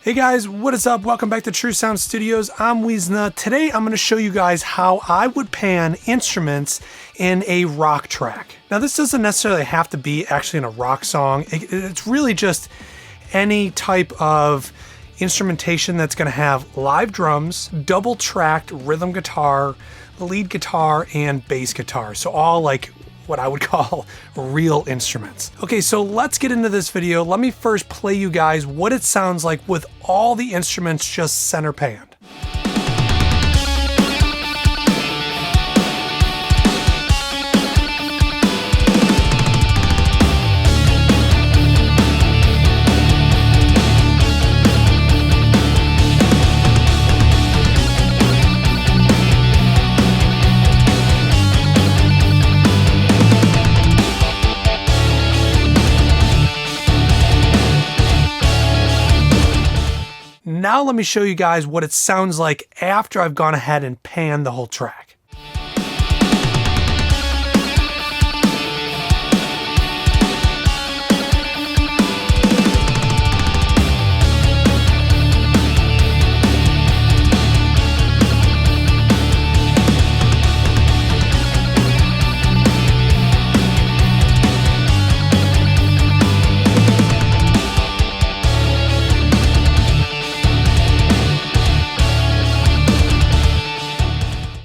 Hey guys, what is up? Welcome back to True Sound Studios. I'm Weezna. Today I'm going to show you guys how I would pan instruments in a rock track. Now this doesn't necessarily have to be actually in a rock song. It's really just any type of instrumentation that's going to have live drums, double tracked rhythm guitar, lead guitar, and bass guitar. So all like what I would call real instruments. Okay, so let's get into this video. Let me first play you guys what it sounds like with all the instruments just center panned. Now let me show you guys what it sounds like after I've gone ahead and panned the whole track.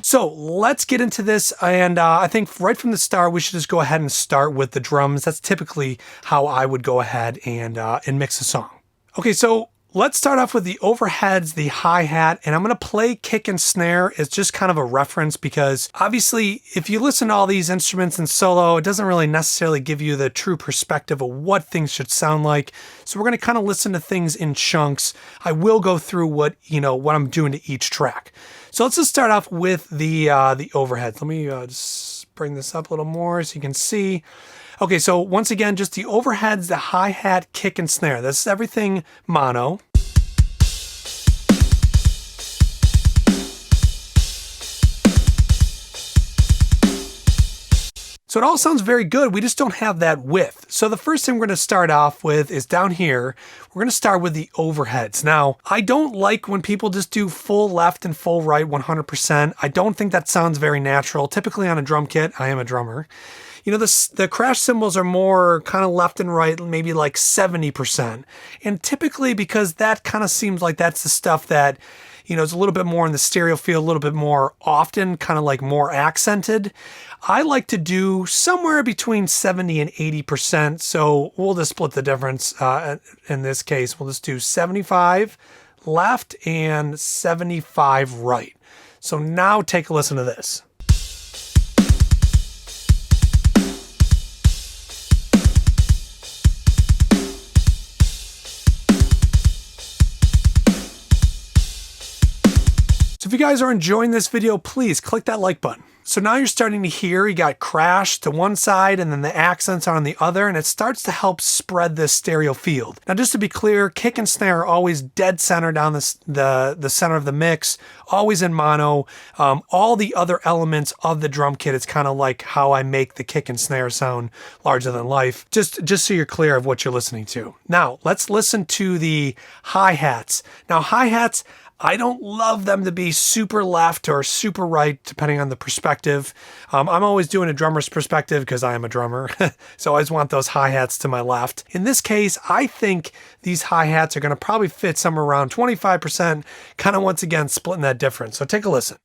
So let's get into this, and I think right from the start we should just go ahead and start with the drums. That's typically how I would go ahead and mix a song. Okay, so let's start off with the overheads, the hi-hat, and I'm going to play kick and snare as just kind of a reference because obviously if you listen to all these instruments in solo, it doesn't really necessarily give you the true perspective of what things should sound like. So we're going to kind of listen to things in chunks. I will go through what I'm doing to each track. So let's just start off with the overheads. Let me just bring this up a little more so you can see. Okay, so once again, just the overheads, the hi-hat, kick, and snare. This is everything mono. So it all sounds very good, we just don't have that width. So the first thing we're going to start off with is down here, we're going to start with the overheads. Now, I don't like when people just do full left and full right 100%. I don't think that sounds very natural. Typically on a drum kit, I am a drummer, the crash cymbals are more kind of left and right, maybe like 70%. And typically because that kind of seems like that's the stuff that is a little bit more in the stereo field, a little bit more often, kind of like more accented. I like to do somewhere between 70 and 80%. So we'll just split the difference. In this case, we'll just do 75 left and 75 right. So now take a listen to this. So if you guys are enjoying this video, please click that like button. So now you're starting to hear you got crash to one side and then the accents are on the other, and it starts to help spread this stereo field. Now just to be clear, kick and snare are always dead center down the center of the mix, always in mono. All the other elements of the drum kit, it's kind of like how I make the kick and snare sound larger than life, just so you're clear of what you're listening to. Now let's listen to the hi-hats. Now hi-hats, I don't love them to be super left or super right, depending on the perspective. I'm always doing a drummer's perspective because I am a drummer. So I always want those hi-hats to my left. In this case, I think these hi-hats are going to probably fit somewhere around 25%, kind of once again splitting that difference. So take a listen.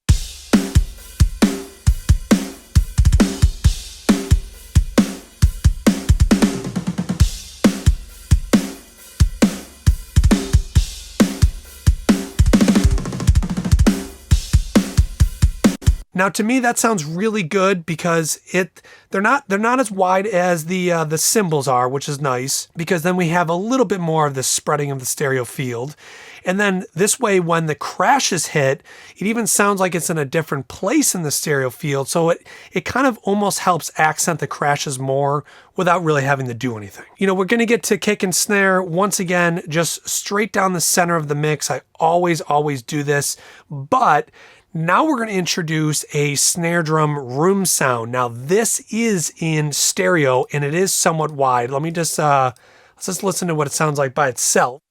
Now, to me, that sounds really good because they're not as wide as the cymbals are, which is nice because then we have a little bit more of the spreading of the stereo field. And then this way, when the crashes hit, it even sounds like it's in a different place in the stereo field. So it kind of almost helps accent the crashes more without really having to do anything. We're going to get to kick and snare once again, just straight down the center of the mix. I always do this, but now we're going to introduce a snare drum room sound. Now this is in stereo and it is somewhat wide. Let me just let's just listen to what it sounds like by itself.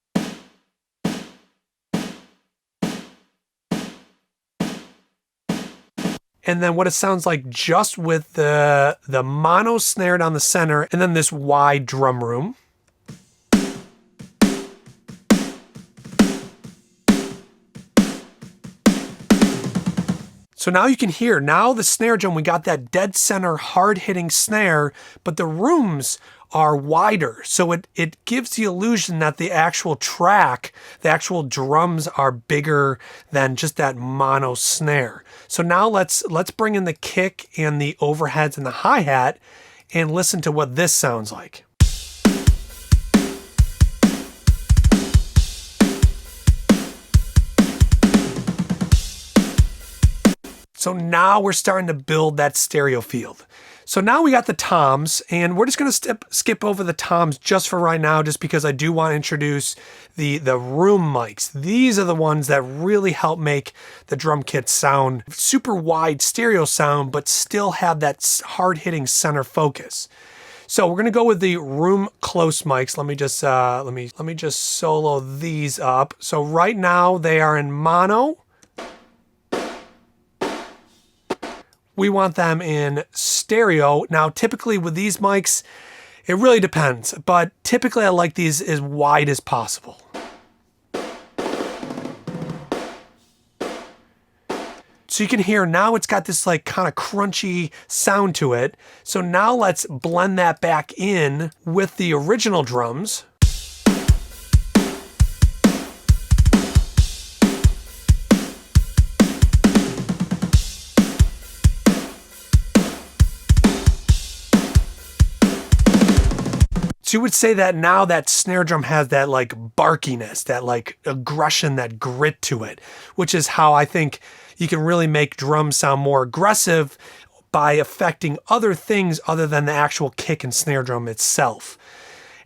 and then what it sounds like just with the mono snare down the center, and then this wide drum room. So now you can hear, now the snare drum, we got that dead center hard-hitting snare, but the rooms are wider. So it gives the illusion that the actual track, the actual drums are bigger than just that mono snare. So now let's bring in the kick and the overheads and the hi-hat and listen to what this sounds like. So now we're starting to build that stereo field. So now we got the toms, and we're just going to skip over the toms just for right now, just because I do want to introduce the room mics. These are the ones that really help make the drum kit sound super wide stereo sound, but still have that hard-hitting center focus. So we're going to go with the room close mics. Let me just solo these up. So right now they are in mono. We want them in stereo. Now, typically with these mics, it really depends, but typically I like these as wide as possible. So you can hear now it's got this like kind of crunchy sound to it. So now let's blend that back in with the original drums. So you would say that now that snare drum has that like barkiness, that like aggression, that grit to it, which is how I think you can really make drums sound more aggressive by affecting other things other than the actual kick and snare drum itself.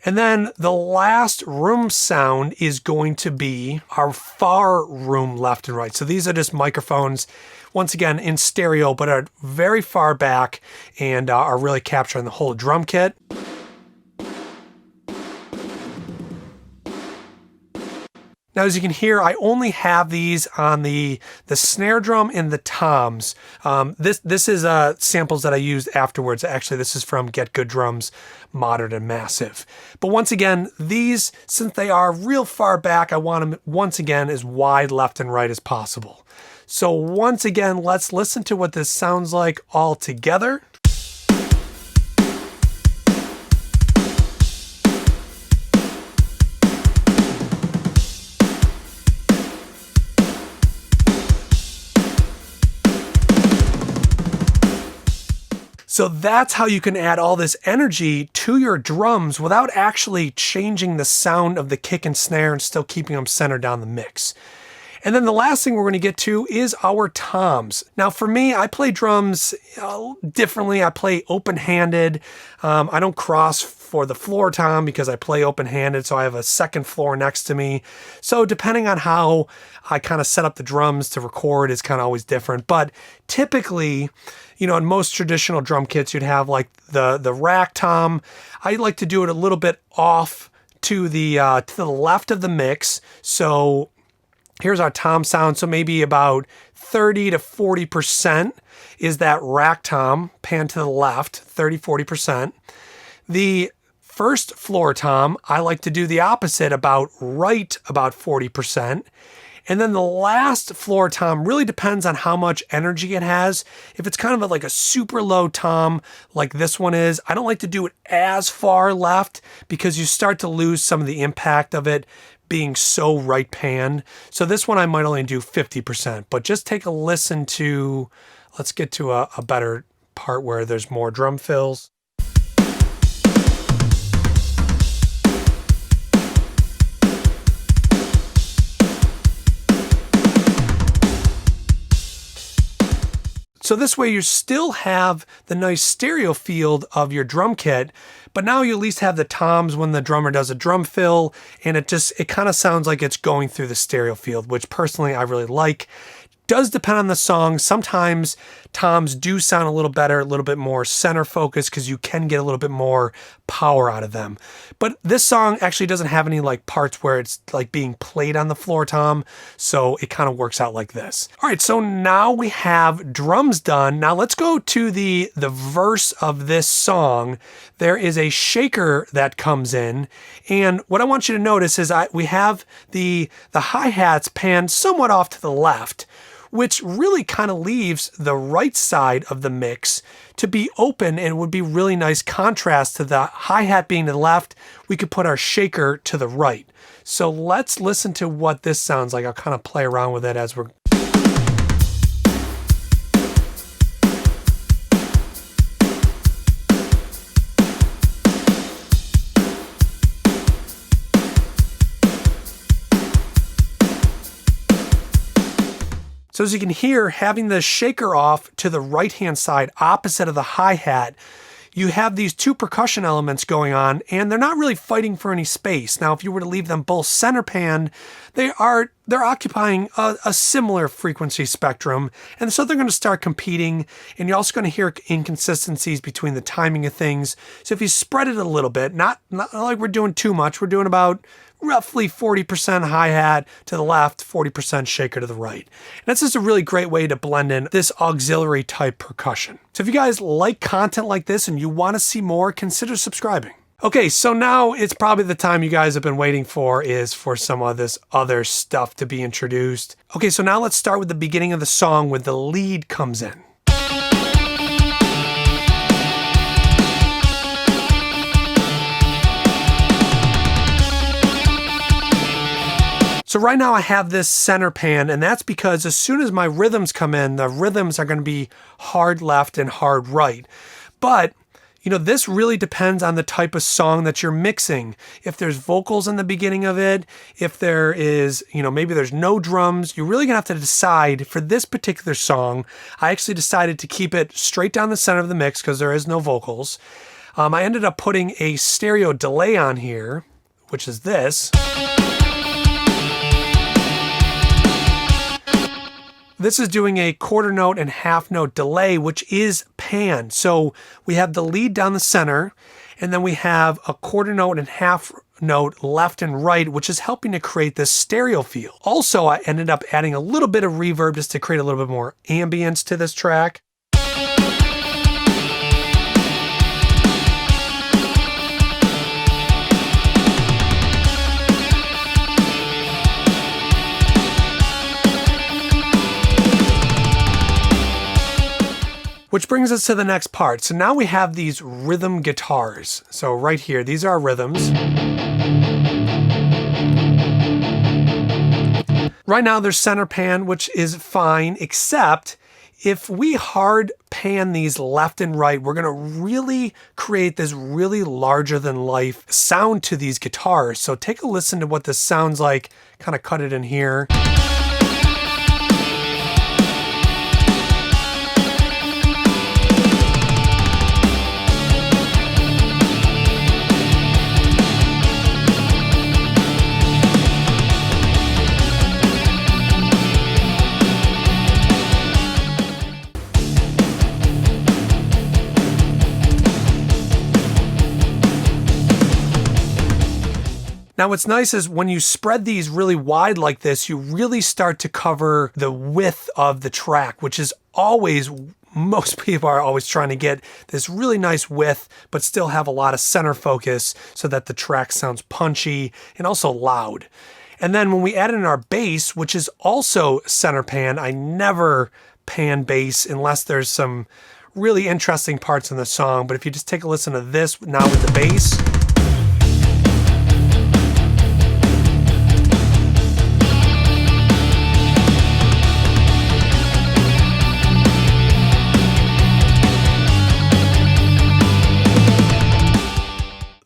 And then the last room sound is going to be our far room left and right. So these are just microphones, once again in stereo, but are very far back and are really capturing the whole drum kit. Now, as you can hear, I only have these on the snare drum and the toms. This is samples that I used afterwards. Actually, this is from Get Good Drums, Modern and Massive. But once again, these, since they are real far back, I want them, once again, as wide left and right as possible. So once again, let's listen to what this sounds like all together. So that's how you can add all this energy to your drums without actually changing the sound of the kick and snare and still keeping them centered down the mix. And then the last thing we're going to get to is our toms. Now for me, I play drums differently. I play open-handed. I don't cross for the floor tom because I play open-handed, so I have a second floor next to me. So depending on how I kind of set up the drums to record is kind of always different. But typically, you know, in most traditional drum kits, you'd have like the rack tom. I like to do it a little bit off to the left of the mix. So here's our tom sound. So maybe about 30 to 40% is that rack tom, pan to the left, 30, 40%. The first floor tom, I like to do the opposite, about 40%. And then the last floor tom really depends on how much energy it has. If it's kind of like a super low tom like this one is, I don't like to do it as far left because you start to lose some of the impact of it being so right panned. So this one I might only do 50%, but just take a listen to, let's get to a better part where there's more drum fills. So this way you still have the nice stereo field of your drum kit, but now you at least have the toms when the drummer does a drum fill, and it kind of sounds like it's going through the stereo field, which personally I really like. Does depend on the song. Sometimes toms do sound a little better, a little bit more center focused because you can get a little bit more power out of them. But this song actually doesn't have any like parts where it's like being played on the floor tom, so it kind of works out like this. All right, so now we have drums done. Now let's go to the verse of this song. There is a shaker that comes in, and what I want you to notice is we have the hi-hats panned somewhat off to the left, which really kind of leaves the right side of the mix to be open, and it would be really nice contrast to the hi-hat being to the left. We could put our shaker to the right. So let's listen to what this sounds like. I'll kind of play around with it as we're... So as you can hear, having the shaker off to the right-hand side, opposite of the hi-hat, you have these two percussion elements going on, and they're not really fighting for any space. Now, if you were to leave them both center pan, they're occupying a similar frequency spectrum, and so they're going to start competing, and you're also going to hear inconsistencies between the timing of things. So if you spread it a little bit, not like we're doing too much, we're doing about roughly 40% hi-hat to the left, 40% shaker to the right. And that's just a really great way to blend in this auxiliary type percussion. So if you guys like content like this and you want to see more, consider subscribing. Okay, so now it's probably the time you guys have been waiting for, is for some of this other stuff to be introduced. Okay, so now let's start with the beginning of the song when the lead comes in. So right now I have this center pan, and that's because as soon as my rhythms come in, the rhythms are going to be hard left and hard right. But, you know, this really depends on the type of song that you're mixing. If there's vocals in the beginning of it, if there is, you know, maybe there's no drums, you're really going to have to decide. For this particular song, I actually decided to keep it straight down the center of the mix because there is no vocals. I ended up putting a stereo delay on here, which is this. This is doing a quarter note and half note delay, which is pan. So we have the lead down the center, and then we have a quarter note and half note left and right, which is helping to create this stereo feel. Also, I ended up adding a little bit of reverb just to create a little bit more ambience to this track. Which brings us to the next part. So now we have these rhythm guitars. So right here, these are our rhythms. Right now there's center pan, which is fine, except if we hard pan these left and right, we're gonna really create this really larger than life sound to these guitars. So take a listen to what this sounds like, kind of cut it in here. Now what's nice is when you spread these really wide like this, you really start to cover the width of the track, which is always, most people are always trying to get this really nice width, but still have a lot of center focus so that the track sounds punchy and also loud. And then when we add in our bass, which is also center pan, I never pan bass unless there's some really interesting parts in the song. But if you just take a listen to this now with the bass,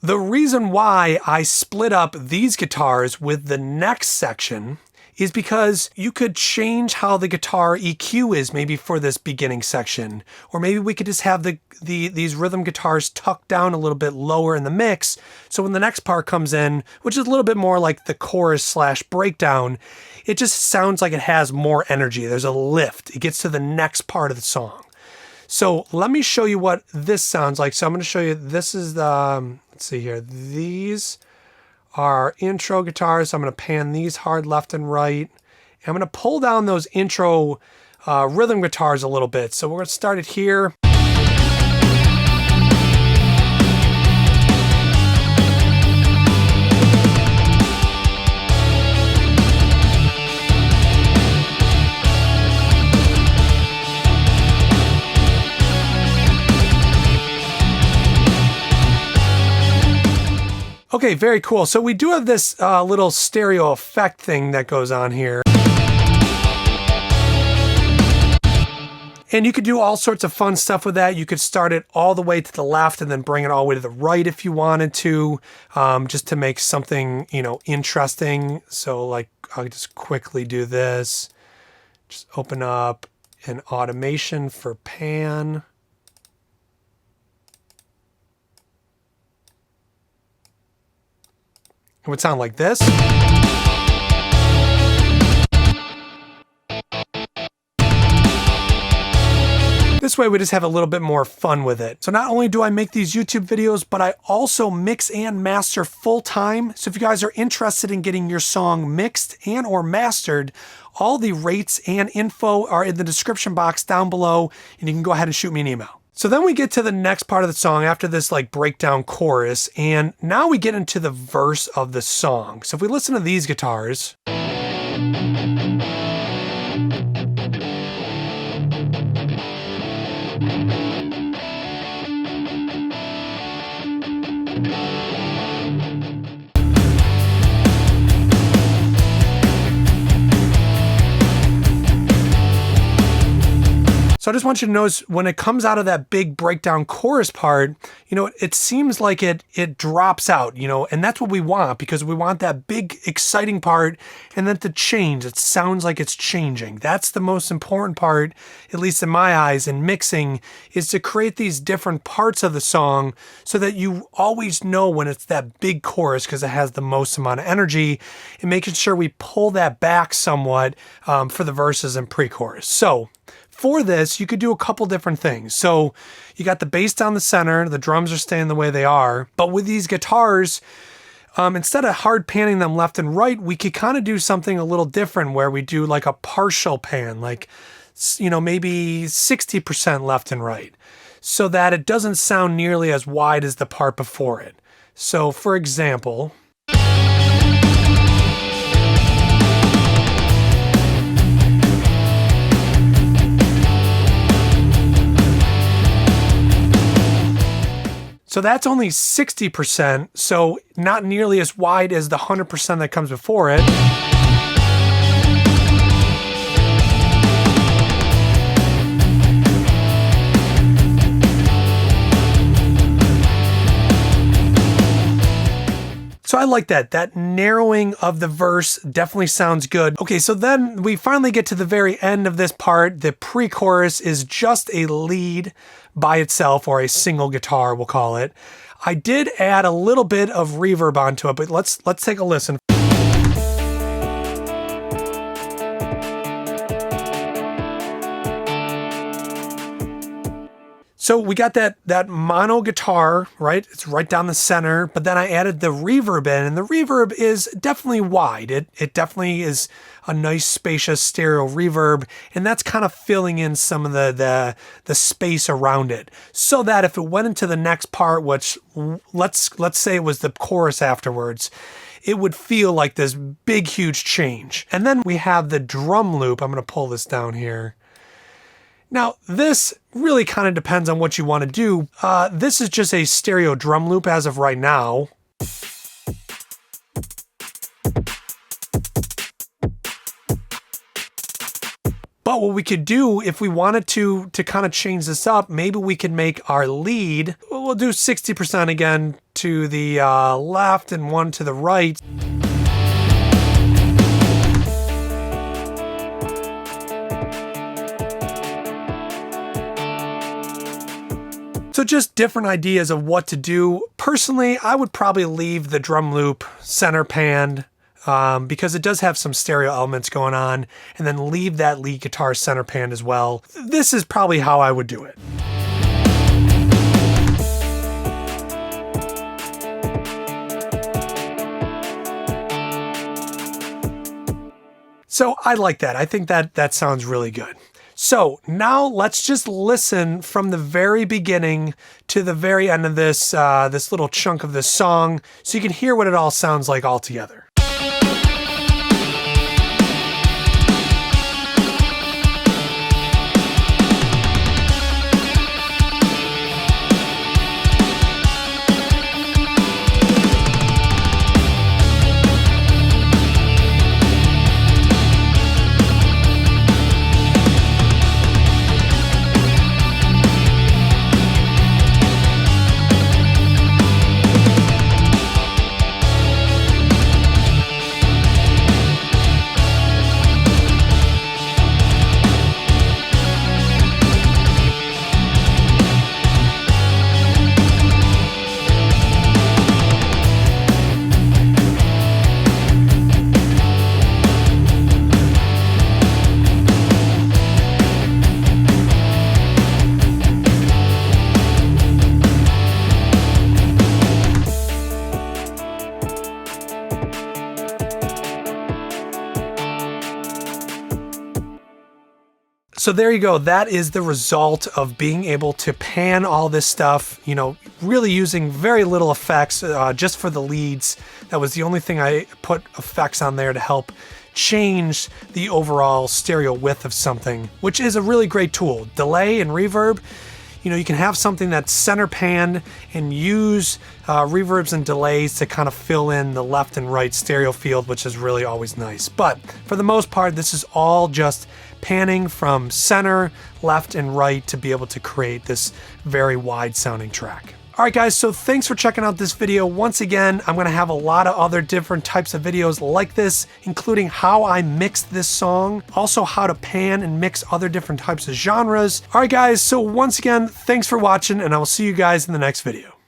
the reason why I split up these guitars with the next section is because you could change how the guitar EQ is maybe for this beginning section. Or maybe we could just have these rhythm guitars tucked down a little bit lower in the mix. So when the next part comes in, which is a little bit more like the chorus / breakdown, it just sounds like it has more energy. There's a lift. It gets to the next part of the song. So let me show you what this sounds like. So I'm going to show you, this is the, let's see here. These are intro guitars. So I'm going to pan these hard left and right. And I'm going to pull down those intro rhythm guitars a little bit. So we're going to start it here. Okay, very cool. So we do have this little stereo effect thing that goes on here. And you could do all sorts of fun stuff with that. You could start it all the way to the left and then bring it all the way to the right if you wanted to, just to make something, you know, interesting. So like, I'll just quickly do this. Just open up an automation for pan. It would sound like this. This way we just have a little bit more fun with it. So not only do I make these YouTube videos, but I also mix and master full time. So if you guys are interested in getting your song mixed and or mastered, all the rates and info are in the description box down below, and you can go ahead and shoot me an email. So then we get to the next part of the song after this like breakdown chorus, and now we get into the verse of the song. So if we listen to these guitars. So I just want you to notice when it comes out of that big breakdown chorus part, you know, it seems like it drops out, you know, and that's what we want, because we want that big exciting part and then to change. It sounds like it's changing. That's the most important part, at least in my eyes, in mixing, is to create these different parts of the song so that you always know when it's that big chorus because it has the most amount of energy, and making sure we pull that back somewhat for the verses and pre-chorus. So for this, you could do a couple different things. So you got the bass down the center, the drums are staying the way they are, but with these guitars, instead of hard panning them left and right, we could kind of do something a little different where we do like a partial pan, like, you know, maybe 60% left and right, so that it doesn't sound nearly as wide as the part before it. So for example, so that's only 60%, so not nearly as wide as the 100% that comes before it. So I like that. That narrowing of the verse definitely sounds good. Okay, so then we finally get to the very end of this part. The pre-chorus is just a lead by itself, or a single guitar, we'll call it. I did add a little bit of reverb onto it, but let's take a listen. So we got that mono guitar, right? It's right down the center, but then I added the reverb in, and the reverb is definitely wide. It definitely is a nice spacious stereo reverb, and that's kind of filling in some of the space around it, so that if it went into the next part, which let's say it was the chorus afterwards, it would feel like this big huge change. And then we have the drum loop. I'm going to pull this down here. Now, this really kind of depends on what you want to do. This is just a stereo drum loop as of right now. But what we could do, if we wanted to kind of change this up, maybe we could make our lead, we'll do 60% again to the left and 1 to the right. So just different ideas of what to do. Personally, I would probably leave the drum loop center panned because it does have some stereo elements going on, and then leave that lead guitar center pan as well. This is probably how I would do it. So I like that. I think that sounds really good. So now let's just listen from the very beginning to the very end of this, this little chunk of this song, so you can hear what it all sounds like all together. So there you go. That is the result of being able to pan all this stuff, you know, really using very little effects, just for the leads. That was the only thing I put effects on there to help change the overall stereo width of something, which is a really great tool. Delay and reverb, you know, you can have something that's center panned and use reverbs and delays to kind of fill in the left and right stereo field, which is really always nice. But for the most part, this is all just panning from center, left, and right to be able to create this very wide sounding track. All right, guys, so thanks for checking out this video. Once again, I'm gonna have a lot of other different types of videos like this, including how I mixed this song, also how to pan and mix other different types of genres. All right, guys, so once again, thanks for watching, and I will see you guys in the next video.